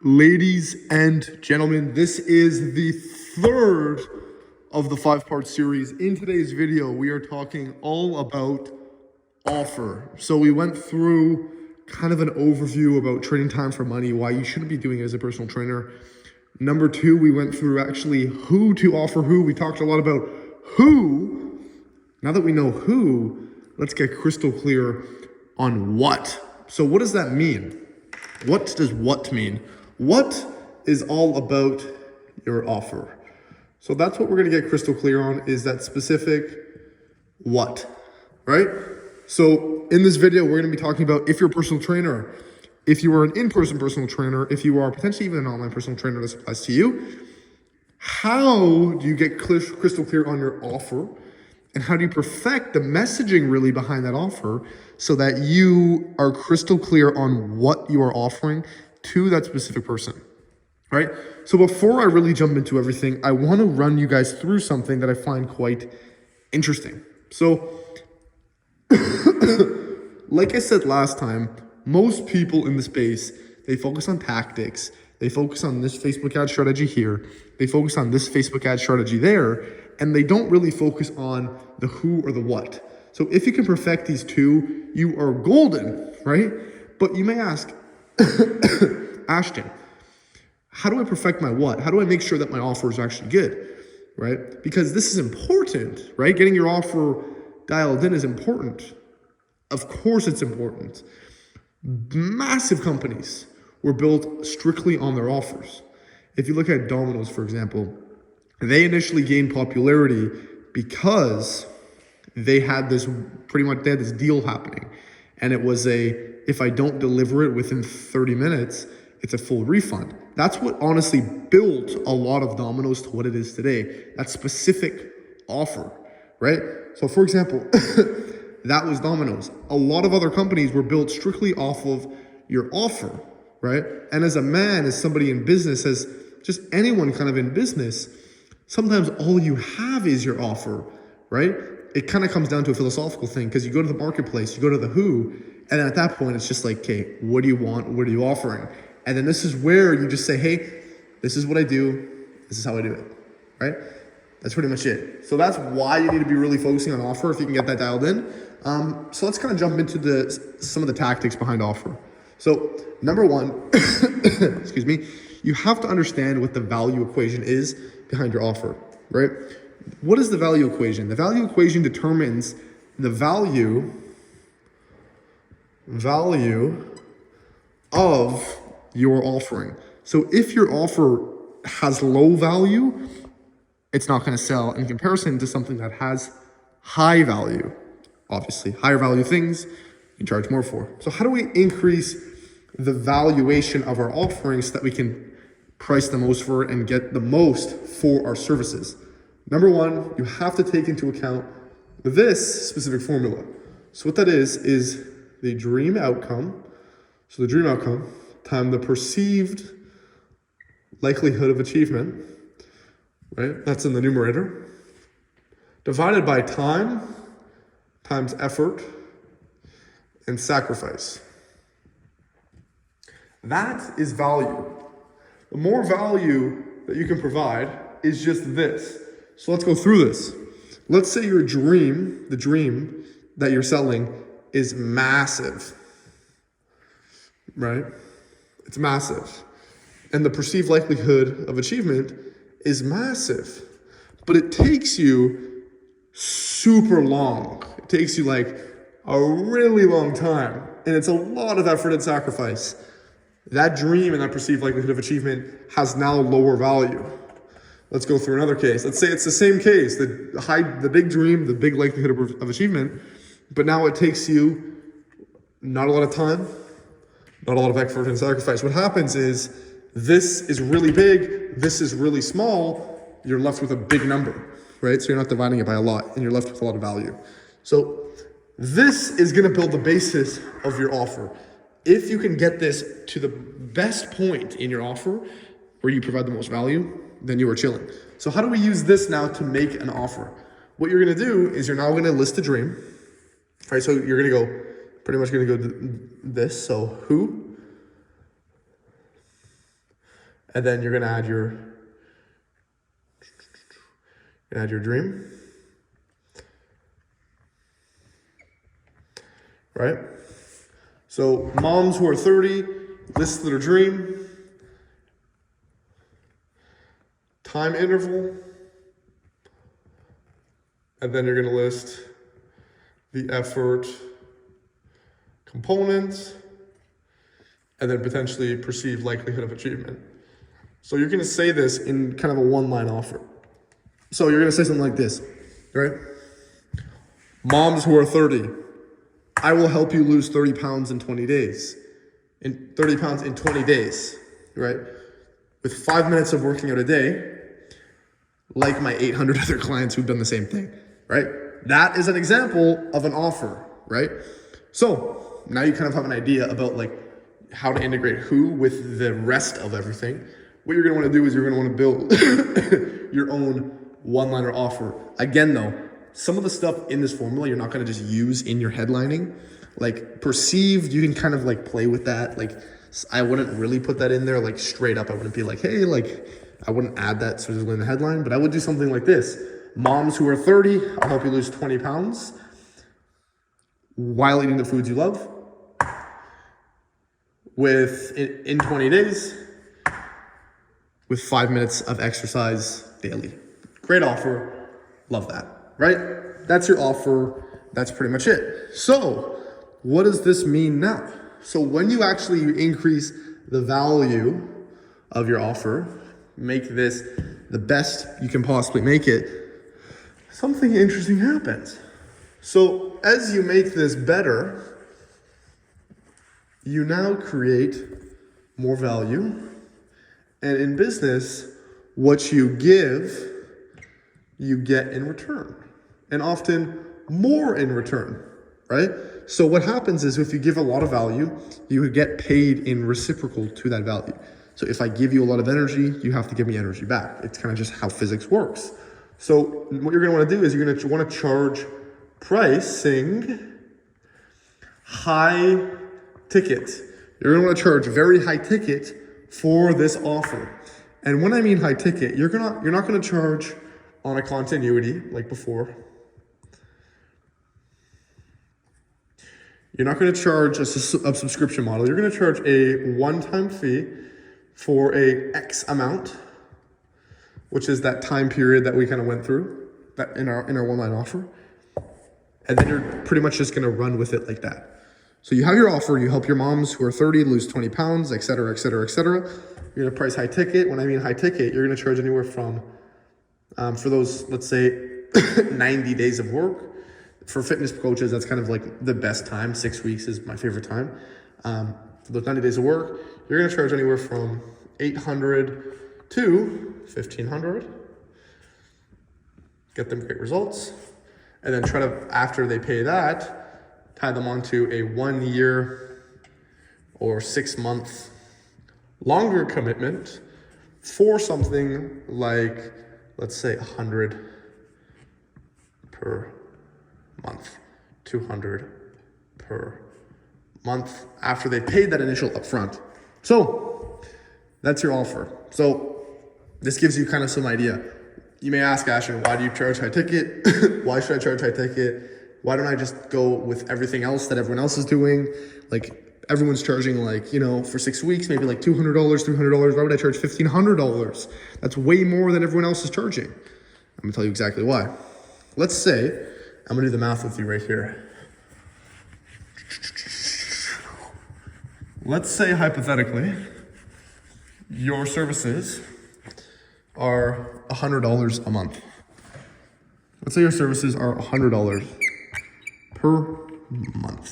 Ladies and gentlemen, this is the third of the 5-part series. In today's video, we are talking all about offer. So we went through kind of an overview about trading time for money, why you shouldn't be doing it as a personal trainer. Number two, we went through actually who to offer who. We talked a lot about who. Now that we know who, let's get crystal clear on what. So what does that mean? What does what mean? What is all about your offer? So that's what we're going to get crystal clear on, is that specific what, right? So in this video, we're going to be talking about if you're a personal trainer, if you are an in-person personal trainer, if you are potentially even an online personal trainer, this applies to you. How do you get crystal clear on your offer? And how do you perfect the messaging really behind that offer so that you are crystal clear on what you are offering to that specific person, right? So before I really jump into everything, I want to run you guys through something that I find quite interesting. So like I said last time, most people in the space, they focus on tactics. They focus on this Facebook ad strategy here. They focus on this Facebook ad strategy there, and they don't really focus on the who or the what. So if you can perfect these two, you are golden, right? But you may ask, Ashton, how do I perfect my what? How do I make sure that my offer is actually good, right? Because this is important, right? Getting your offer dialed in is important. Of course it's important. Massive companies were built strictly on their offers. If you look at Domino's, for example, they initially gained popularity because they had this deal happening. And it was if I don't deliver it within 30 minutes, it's a full refund. That's what honestly built a lot of Domino's to what it is today. That specific offer, right? So for example, that was Domino's. A lot of other companies were built strictly off of your offer, right? And as a man, as somebody in business, as just anyone kind of in business, sometimes all you have is your offer, right? It kind of comes down to a philosophical thing, because you go to the marketplace, you go to the who, and then at that point, it's just like, okay, what do you want? What are you offering? And then this is where you just say, hey, this is what I do. This is how I do it, right? That's pretty much it. So that's why you need to be really focusing on offer if you can get that dialed in. So let's kind of jump into some of the tactics behind offer. So number one, excuse me, you have to understand what the value equation is behind your offer, right? What is the value equation? The value equation determines the value of your offering. So if your offer has low value, it's not going to sell in comparison to something that has high value. Obviously, higher value things you charge more for. So how do we increase the valuation of our offerings so that we can price the most for it and get the most for our services? Number one, you have to take into account this specific formula. So what that is the dream outcome. So the dream outcome times the perceived likelihood of achievement, right? That's in the numerator, divided by time times effort and sacrifice. That is value. The more value that you can provide is just this. So let's go through this. Let's say your dream, the dream that you're selling, is massive, right? It's massive. And the perceived likelihood of achievement is massive. But it takes you super long. It takes you like a really long time. And it's a lot of effort and sacrifice. That dream and that perceived likelihood of achievement has now lower value. Let's go through another case. Let's say it's the same case, the big dream, the big likelihood of achievement, but now it takes you not a lot of time, not a lot of effort and sacrifice. What happens is this is really big, this is really small, you're left with a big number, right? So you're not dividing it by a lot and you're left with a lot of value. So this is gonna build the basis of your offer. If you can get this to the best point in your offer where you provide the most value, then you are chilling. So how do we use this now to make an offer? What you're gonna do is you're now gonna list the dream, right? So you're gonna go, pretty much gonna go this, so who, And then you're gonna add your dream, right? So moms who are 30, list their dream, time interval, and then you're gonna list the effort components, and then potentially perceived likelihood of achievement. So you're gonna say this in kind of a one-line offer. So you're gonna say something like this, right? Moms who are 30, I will help you lose 30 pounds in 20 days. In 30 pounds in 20 days, right? With 5 minutes of working out a day, like my 800 other clients who've done the same thing, right? That is an example of an offer, right? So now you kind of have an idea about like how to integrate who with the rest of everything. What you're gonna wanna do is you're gonna wanna build your own one-liner offer. Again though, some of the stuff in this formula you're not gonna just use in your headlining. Like perceived, you can kind of like play with that. Like I wouldn't really put that in there like straight up. I wouldn't be like, hey, like I wouldn't add that specifically in the headline, but I would do something like this. Moms who are 30, I'll help you lose 20 pounds while eating the foods you love in 20 days with 5 minutes of exercise daily. Great offer. Love that, right? That's your offer. That's pretty much it. So what does this mean now? So when you actually increase the value of your offer, make this the best you can possibly make it, something interesting happens. So as you make this better, you now create more value. And in business, what you give, you get in return. And often more in return, right? So what happens is if you give a lot of value, you would get paid in reciprocal to that value. So if I give you a lot of energy, you have to give me energy back. It's kind of just how physics works. So what you're gonna wanna do is you're gonna wanna charge pricing high ticket. You're gonna wanna charge very high ticket for this offer. And when I mean high ticket, you're not gonna charge on a continuity like before. You're not gonna charge a subscription model. You're gonna charge a one-time fee for a X amount, which is that time period that we kind of went through that in our one-line offer. And then you're pretty much just gonna run with it like that. So you have your offer, you help your moms who are 30 lose 20 pounds, et cetera, et cetera, et cetera. You're gonna price high ticket. When I mean high ticket, you're gonna charge anywhere from, for those, let's say 90 days of work. For fitness coaches, that's kind of like the best time. 6 weeks is my favorite time. For those 90 days of work, you're gonna charge anywhere from 800 to 1,500. Get them great results. And then try to, after they pay that, tie them onto a 1 year or 6 month longer commitment for something like, let's say 100 per month, 200 per month after they paid that initial upfront. So that's your offer. So this gives you kind of some idea. You may ask, Ashton, why do you charge high ticket? Why should I charge high ticket? Why don't I just go with everything else that everyone else is doing? Like everyone's charging like, you know, for 6 weeks, maybe like $200, $300. Why would I charge $1,500? That's way more than everyone else is charging. I'm gonna tell you exactly why. Let's say, I'm gonna do the math with you right here. Let's say hypothetically, your services are $100 a month. Let's say your services are $100 per month.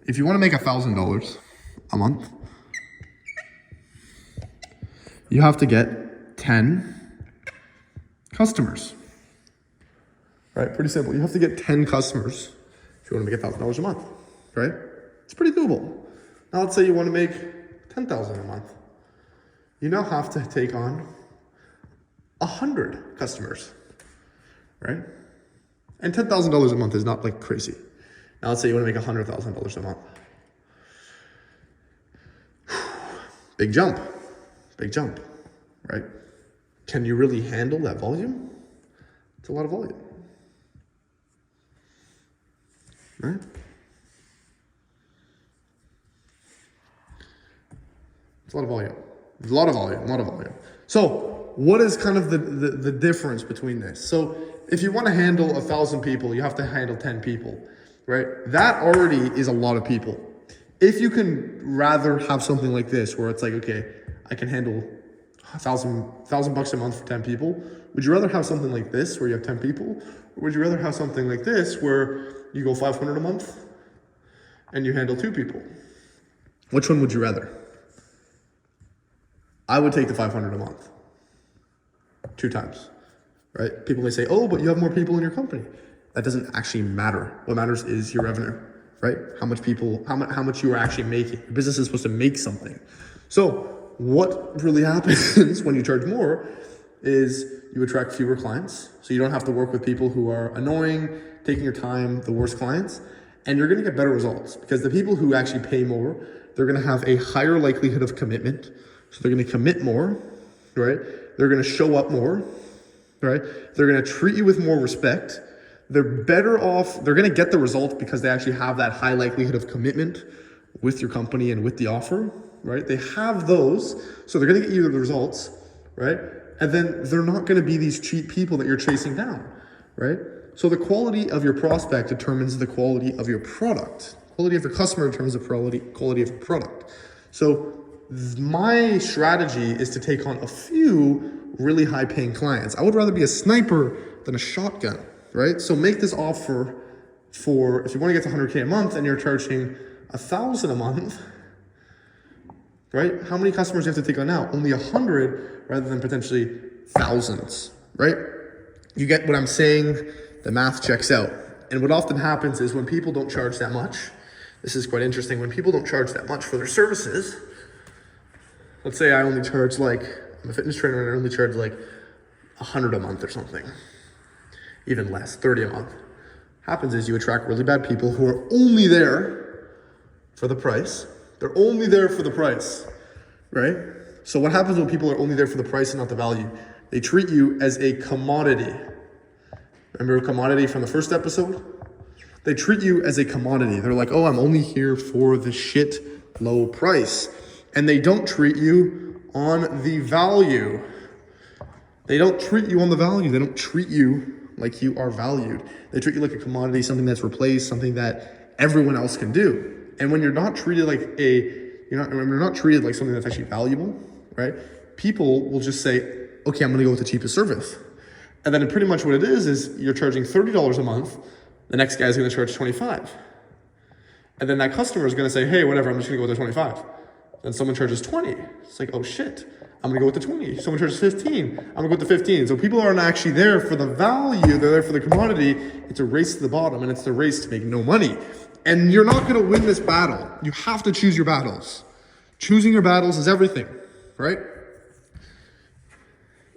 If you want to make $1,000 a month, you have to get 10 customers. Right? Pretty simple. You have to get 10 customers if you want to make $1,000 a month, right? It's pretty doable. Now let's say you want to make $10,000 a month. You now have to take on 100 customers, right? And $10,000 a month is not like crazy. Now let's say you want to make $100,000 a month. Big jump. big jump, right? Can you really handle that volume? It's a lot of volume, right? It's a lot of volume. A lot of volume. So what is kind of the difference between this? So if you want to handle 1,000 people, you have to handle 10 people, right? That already is a lot of people. If you can rather have something like this, where it's like, okay, I can handle $1,000 a month for 10 people. Would you rather have something like this, where you have 10 people? Or would you rather have something like this, where you go 500 a month and you handle 2 people? Which one would you rather? I would take the 500 a month, 2 times, right? People may say, oh, but you have more people in your company. That doesn't actually matter. What matters is your revenue, right? How much you are actually making. Your business is supposed to make something. So what really happens when you charge more is you attract fewer clients. So you don't have to work with people who are annoying, taking your time, the worst clients, and you're gonna get better results, because the people who actually pay more, they're gonna have a higher likelihood of commitment. So they're gonna commit more, right? They're gonna show up more, right? They're gonna treat you with more respect. They're better off, they're gonna get the result because they actually have that high likelihood of commitment with your company and with the offer, right? They have those, so they're gonna get you the results, right? And then they're not gonna be these cheap people that you're chasing down, right? So the quality of your prospect determines the quality of your product. Quality of your customer determines the quality of your product. So my strategy is to take on a few really high paying clients. I would rather be a sniper than a shotgun, right? So make this offer for, if you want to get to 100K a month and you're charging 1,000 a month, right? How many customers do you have to take on now? Only 100 rather than potentially thousands, right? You get what I'm saying? The math checks out. And what often happens is when people don't charge that much, this is quite interesting, when people don't charge that much for their services, let's say I only charge like, I'm a fitness trainer and I only charge like 100 a month or something, even less, 30 a month. Happens is you attract really bad people who are only there for the price. They're only there for the price, right? So what happens when people are only there for the price and not the value? They treat you as a commodity. Remember commodity from the first episode? They treat you as a commodity. They're like, oh, I'm only here for the shit low price. And they don't treat you on the value. They don't treat you on the value. They don't treat you like you are valued. They treat you like a commodity, something that's replaced, something that everyone else can do. And when you're not treated like when you're not treated like something that's actually valuable, right? People will just say, okay, I'm gonna go with the cheapest service. And then pretty much what it is you're charging $30 a month. The next guy's gonna charge 25. And then that customer is gonna say, hey, whatever, I'm just gonna go with the 25. Then someone charges 20. It's like, oh shit, I'm gonna go with the 20. Someone charges 15. I'm gonna go with the 15. So people aren't actually there for the value, they're there for the commodity. It's a race to the bottom, and it's the race to make no money. And you're not gonna win this battle. You have to choose your battles. Choosing your battles is everything, right?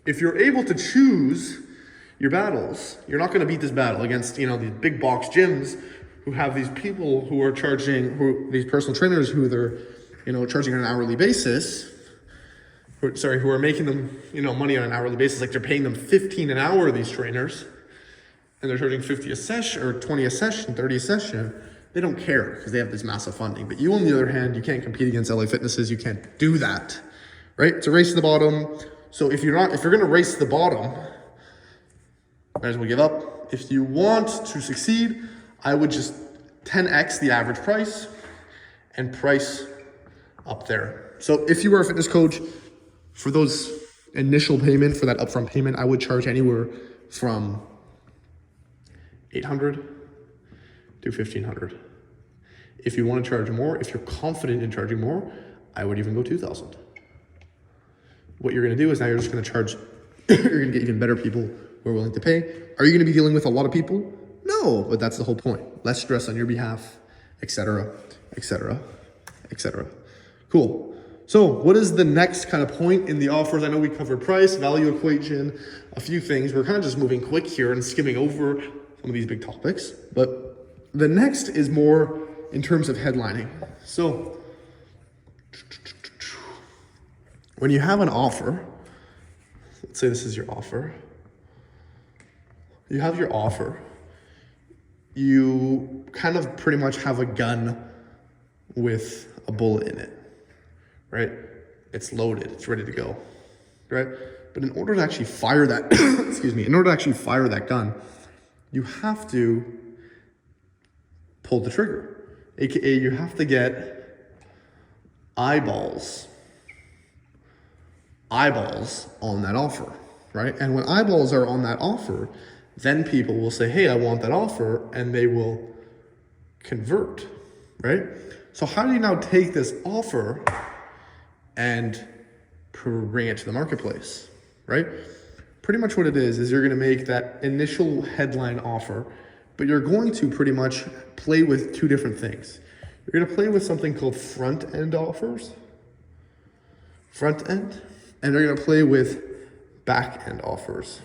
If you're able to choose your battles, you're not gonna beat this battle against, these big box gyms who have these people who are charging, these personal trainers who they're, charging on an hourly basis, who are making them, money on an hourly basis, like they're paying them 15 an hour, these trainers, and they're charging 50 a session, or 20 a session, 30 a session. They don't care because they have this massive funding. But you, on the other hand, you can't compete against LA Fitnesses. You can't do that, right? It's a race to the bottom. So if you're gonna race to the bottom, might as well give up. If you want to succeed, I would just 10x the average price and price up there. So if you were a fitness coach, for those initial payment, for that upfront payment, I would charge anywhere from $800 to $1,500. If you want to charge more, if you're confident in charging more, I would even go $2,000. What you're going to do is now you're just going to charge, you're going to get even better people who are willing to pay. Are you going to be dealing with a lot of people? No, but that's the whole point. Less stress on your behalf, etc., etc., etc. Cool. So what is the next kind of point in the offers? I know we covered price, value equation, a few things. We're kind of just moving quick here and skimming over some of these big topics. But the next is more in terms of headlining. So when you have an offer, let's say this is your offer. You have your offer. You kind of pretty much have a gun with a bullet in it, right? It's loaded, it's ready to go, right? But in order to actually fire that, in order to actually fire that gun, you have to pull the trigger, AKA you have to get eyeballs on that offer, right? And when eyeballs are on that offer, then people will say, hey, I want that offer, and they will convert, right? So how do you now take this offer and bring it to the marketplace, right? Pretty much what it is you're gonna make that initial headline offer, but you're going to pretty much play with two different things. You're gonna play with something called front-end offers, and you're gonna play with back-end offers.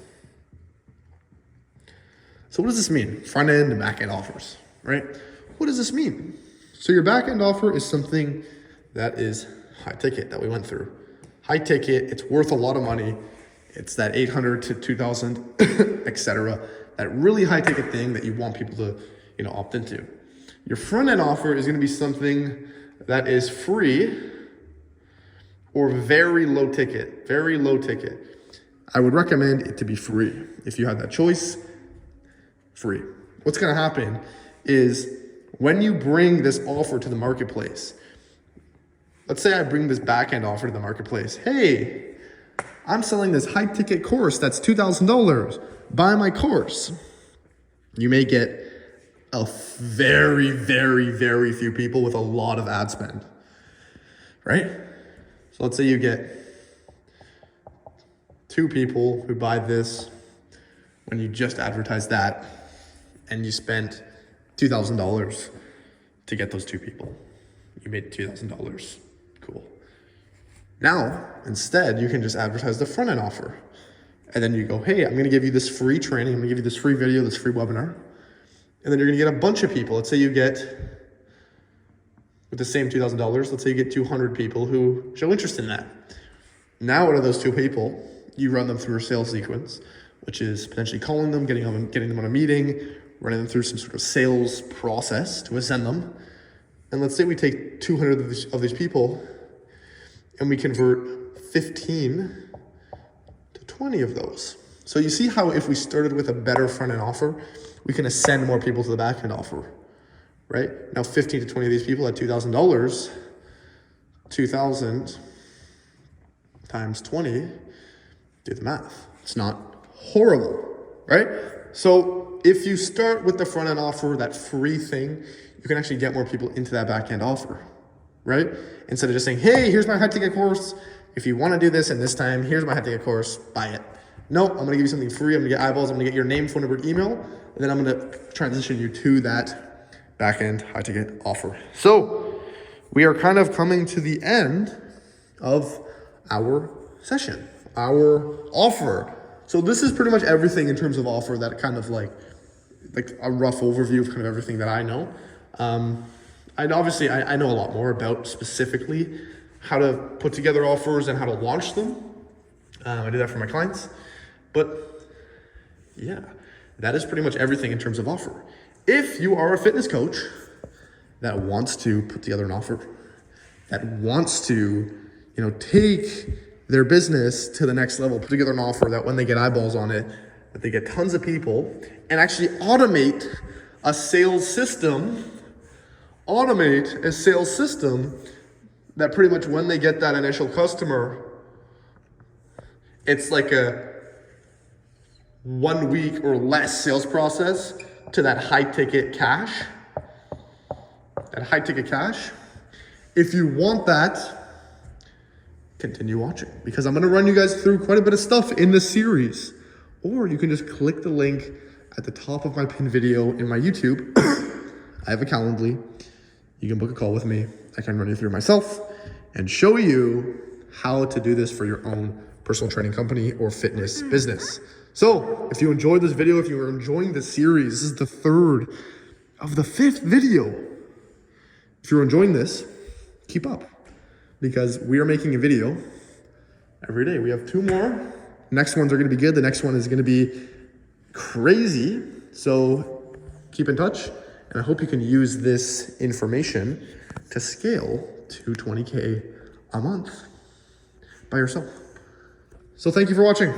So what does this mean? Front-end and back-end offers, right? What does this mean? So your back-end offer is something that is high ticket that we went through. High ticket, it's worth a lot of money. It's that 800 to 2,000, etc. That really high ticket thing that you want people to, opt into. Your front-end offer is gonna be something that is free or very low ticket, I would recommend it to be free. If you have that choice, free. What's gonna happen is when you bring this offer to the marketplace, let's say I bring this back-end offer to the marketplace. Hey, I'm selling this high ticket course that's $2,000. Buy my course. You may get a very, very, very few people with a lot of ad spend, right? So let's say you get 2 people who buy this when you just advertise that, and you spent $2,000 to get those 2 people. You made $2,000. Cool. Now, instead, you can just advertise the front end offer. And then you go, hey, I'm gonna give you this free training, I'm gonna give you this free video, this free webinar. And then you're gonna get a bunch of people. Let's say you get, with the same $2,000, let's say you get 200 people who show interest in that. Now, out of those 2 people, you run them through a sales sequence, which is potentially calling them, getting them on a meeting, running them through some sort of sales process to ascend them. And let's say we take 200 of these people and we convert 15 to 20 of those. So you see how if we started with a better front-end offer, we can ascend more people to the back-end offer, right? Now 15 to 20 of these people at $2,000, 2,000 times 20, do the math. It's not horrible, right? So if you start with the front-end offer, that free thing, you can actually get more people into that back-end offer, right? Instead of just saying, hey, here's my high ticket course. If you want to do this in this time, here's my high ticket course, buy it. No, I'm going to give you something free. I'm going to get eyeballs. I'm going to get your name, phone number, email, and then I'm going to transition you to that back-end high ticket offer. So we are kind of coming to the end of our session, our offer. So this is pretty much everything in terms of offer, that kind of like a rough overview of kind of everything that I know. And obviously I know a lot more about specifically how to put together offers and how to launch them. I do that for my clients, but yeah, that is pretty much everything in terms of offer. If you are a fitness coach that wants to put together an offer, that wants to, take their business to the next level, put together an offer that when they get eyeballs on it, that they get tons of people, and actually automate a sales system that pretty much when they get that initial customer, it's like a 1 week or less sales process to that high ticket cash. If you want that, continue watching, because I'm gonna run you guys through quite a bit of stuff in this series. Or you can just click the link at the top of my pinned video in my YouTube. I have a Calendly. You can book a call with me. I can run you through myself and show you how to do this for your own personal training company or fitness business. So if you enjoyed this video, if you are enjoying this series, this is the 3rd of the 5th video. If you're enjoying this, keep up, because we are making a video every day. We have 2 more. Next ones are gonna be good. The next one is gonna be crazy. So keep in touch, and I hope you can use this information to scale to 20K a month by yourself. So thank you for watching.